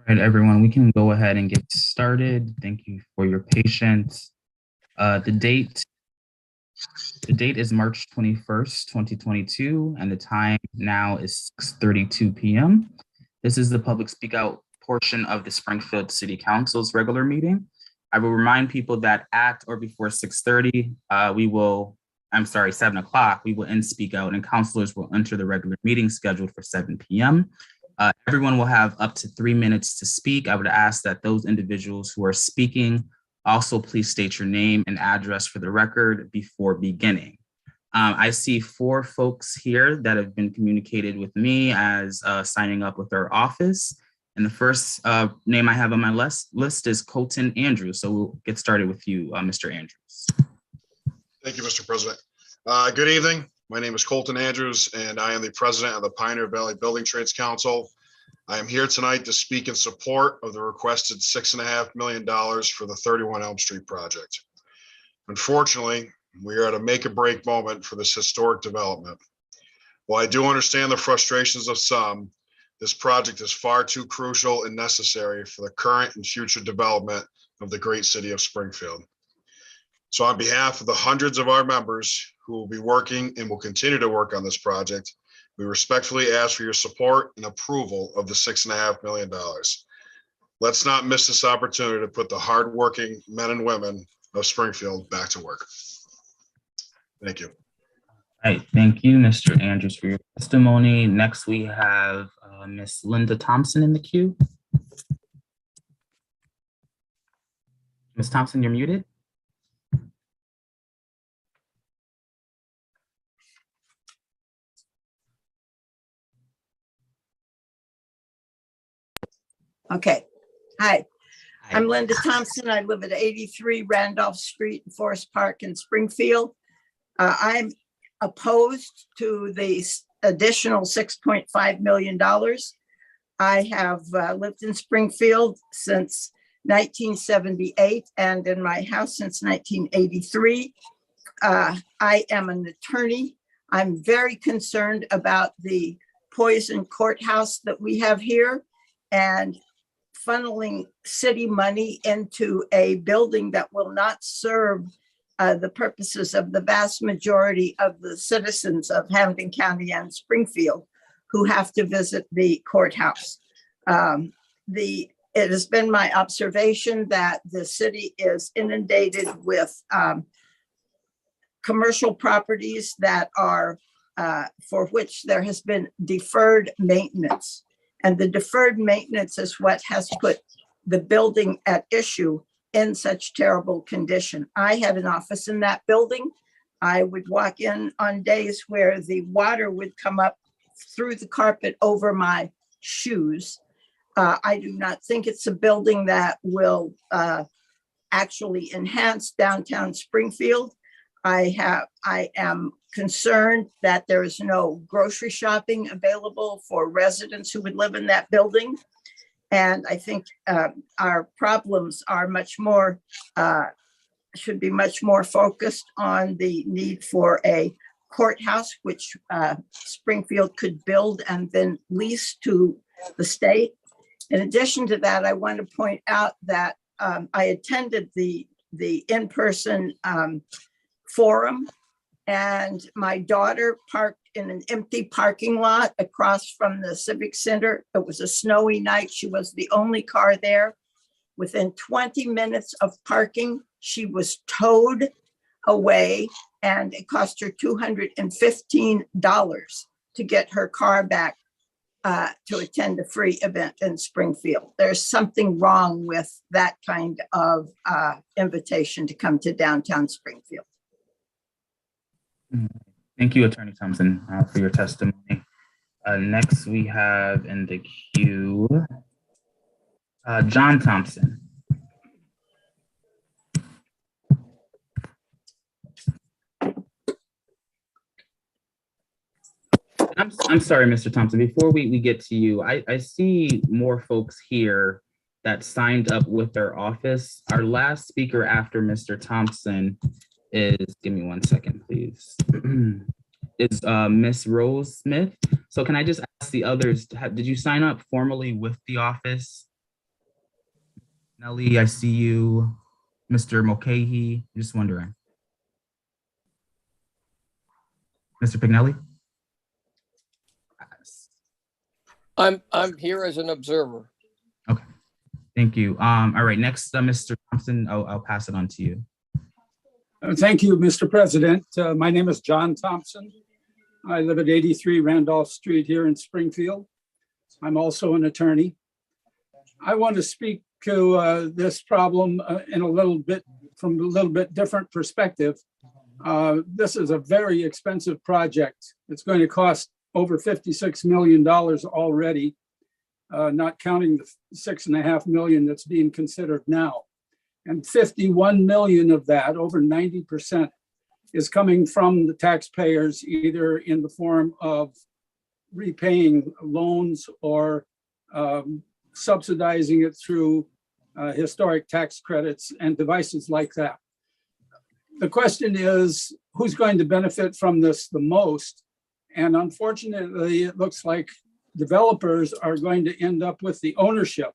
All right, everyone, we can go ahead and get started. Thank you for your patience. The date is March 21st, 2022, and the time now is 6:32 p.m. This is the public speak out portion of the Springfield City Council's regular meeting. I will remind people that at or before 6:30, 7 o'clock, we will end speak out and councilors will enter the regular meeting scheduled for 7 p.m. Everyone will have up to 3 minutes to speak. I would ask that those individuals who are speaking also please state your name and address for the record before beginning. I see 4 folks here that have been communicated with me as signing up with our office. And the first name I have on my list is Colton Andrews. So we'll get started with you, Mr. Andrews. Thank you, Mr. President. Good evening. My name is Colton Andrews, and I am the president of the Pioneer Valley Building Trades Council. I am here tonight to speak in support of the requested $6.5 million for the 31 Elm Street project. Unfortunately, we are at a make or break moment for this historic development. While I do understand the frustrations of some, this project is far too crucial and necessary for the current and future development of the great city of Springfield. So on behalf of the hundreds of our members who will be working and will continue to work on this project, we respectfully ask for your support and approval of the $6.5 million. Let's not miss this opportunity to put the hardworking men and women of Springfield back to work. Thank you. All right, thank you, Mr. Andrews, for your testimony. Next, we have Ms. Linda Thompson in the queue. Ms. Thompson, you're muted. Okay. Hi, I'm Linda Thompson. I live at 83 Randolph Street in Forest Park in Springfield. I'm opposed to the additional $6.5 million. I have lived in Springfield since 1978 and in my house since 1983. I am an attorney. I'm very concerned about the poison courthouse that we have here and funneling city money into a building that will not serve the purposes of the vast majority of the citizens of Hampden County and Springfield who have to visit the courthouse. It has been my observation that the city is inundated with commercial properties that are for which there has been deferred maintenance. And the deferred maintenance is what has put the building at issue in such terrible condition. I had an office in that building. I would walk in on days where the water would come up through the carpet over my shoes. I do not think it's a building that will actually enhance downtown Springfield. I am concerned that there is no grocery shopping available for residents who would live in that building. And I think our problems are should be much more focused on the need for a courthouse, which Springfield could build and then lease to the state. In addition to that, I want to point out that I attended the in-person forum, and my daughter parked in an empty parking lot across from the Civic Center. It was a snowy night. She was the only car there. Within 20 minutes of parking, she was towed away, and it cost her $215 to get her car back to attend a free event in Springfield. There's something wrong with that kind of invitation to come to downtown Springfield. Thank you, Attorney Thompson, for your testimony. Next, we have in the queue, John Thompson. I'm sorry, Mr. Thompson, before we get to you, I see more folks here that signed up with their office. Our last speaker after Mr. Thompson is, give me 1 second, please, is Miss Rose Smith. So can I just ask the others, did you sign up formally with the office Ellie, I see you. Mr. Mulcahy, just wondering. Mr. Pignelli? I'm here as an observer. Okay, thank you. All right, next, Mr. Thompson, I'll pass it on to you. Thank you, Mr. President. My name is John Thompson. I live at 83 Randolph Street here in Springfield. I'm also an attorney. I want to speak to this problem in a little bit different perspective. This is a very expensive project. It's going to cost over $56 million already, not counting the $6.5 million that's being considered now. And 51 million of that, over 90%, is coming from the taxpayers, either in the form of repaying loans or subsidizing it through historic tax credits and devices like that. The question is, who's going to benefit from this the most? And unfortunately, it looks like developers are going to end up with the ownership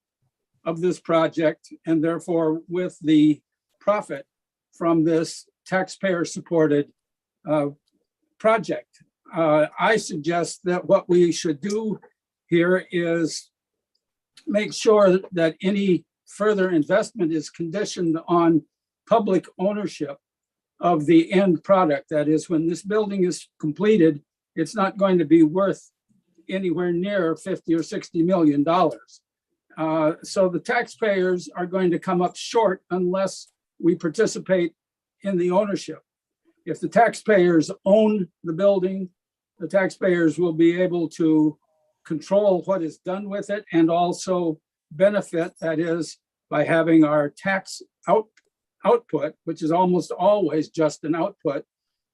of this project and therefore with the profit from this taxpayer-supported project. I suggest that what we should do here is make sure that any further investment is conditioned on public ownership of the end product. That is, when this building is completed, it's not going to be worth anywhere near 50 or 60 million dollars. So the taxpayers are going to come up short unless we participate in the ownership. If the taxpayers own the building, the taxpayers will be able to control what is done with it and also benefit, that is, by having our tax output, which is almost always just an output,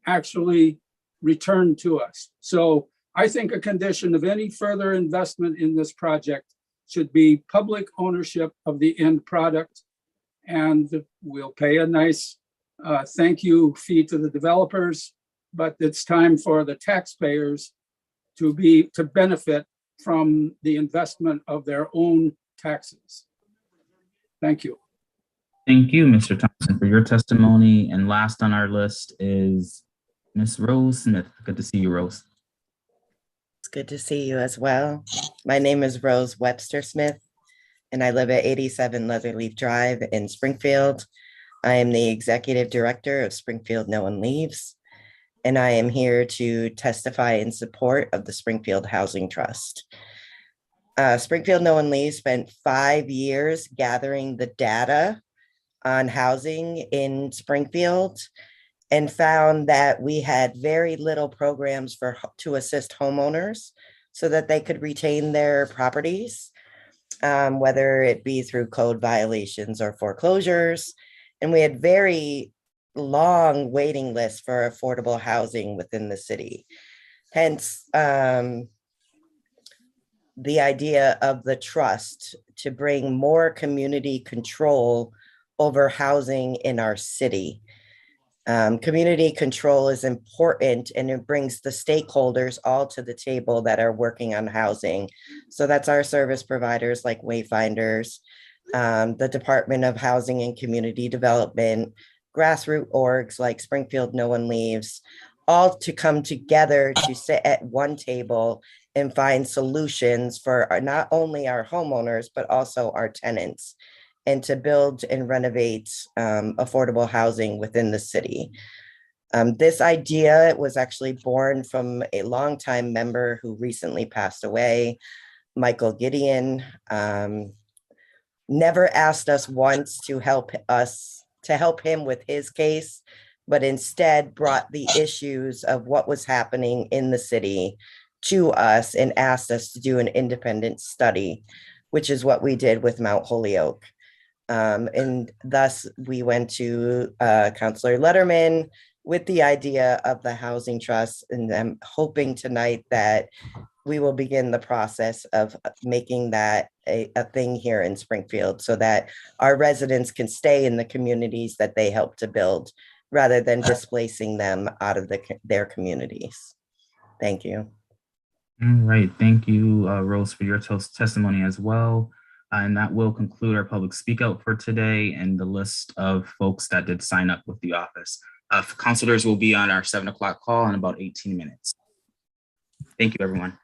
actually returned to us. So I think a condition of any further investment in this project should be public ownership of the end product. And we'll pay a nice thank you fee to the developers, but it's time for the taxpayers to benefit from the investment of their own taxes. Thank you. Thank you, Mr. Thompson, for your testimony. And last on our list is Ms. Rose Smith. Good to see you, Rose. It's good to see you as well. My name is Rose Webster Smith, and I live at 87 Leatherleaf Drive in Springfield. I am the executive director of Springfield No One Leaves, and I am here to testify in support of the Springfield Housing Trust. Springfield No One Leaves spent 5 years gathering the data on housing in Springfield and found that we had very little programs to assist homeowners so that they could retain their properties, whether it be through code violations or foreclosures. And we had very long waiting lists for affordable housing within the city. Hence, the idea of the trust to bring more community control over housing in our city. Community control is important, and it brings the stakeholders all to the table that are working on housing. So that's our service providers like Wayfinders, the Department of Housing and Community Development, grassroots orgs like Springfield No One Leaves, all to come together to sit at one table and find solutions for not only our homeowners, but also our tenants, and to build and renovate affordable housing within the city. This idea was actually born from a longtime member who recently passed away, Michael Gideon. Never asked us once to help him with his case, but instead brought the issues of what was happening in the city to us and asked us to do an independent study, which is what we did with Mount Holyoke. And thus we went to Councilor Letterman with the idea of the housing trust, and I'm hoping tonight that we will begin the process of making that a thing here in Springfield so that our residents can stay in the communities that they help to build rather than displacing them out of their communities. Thank you. All right, thank you, Rose, for your testimony as well. And that will conclude our public speak out for today and the list of folks that did sign up with the office. Counselors will be on our 7 o'clock call in about 18 minutes. Thank you, everyone.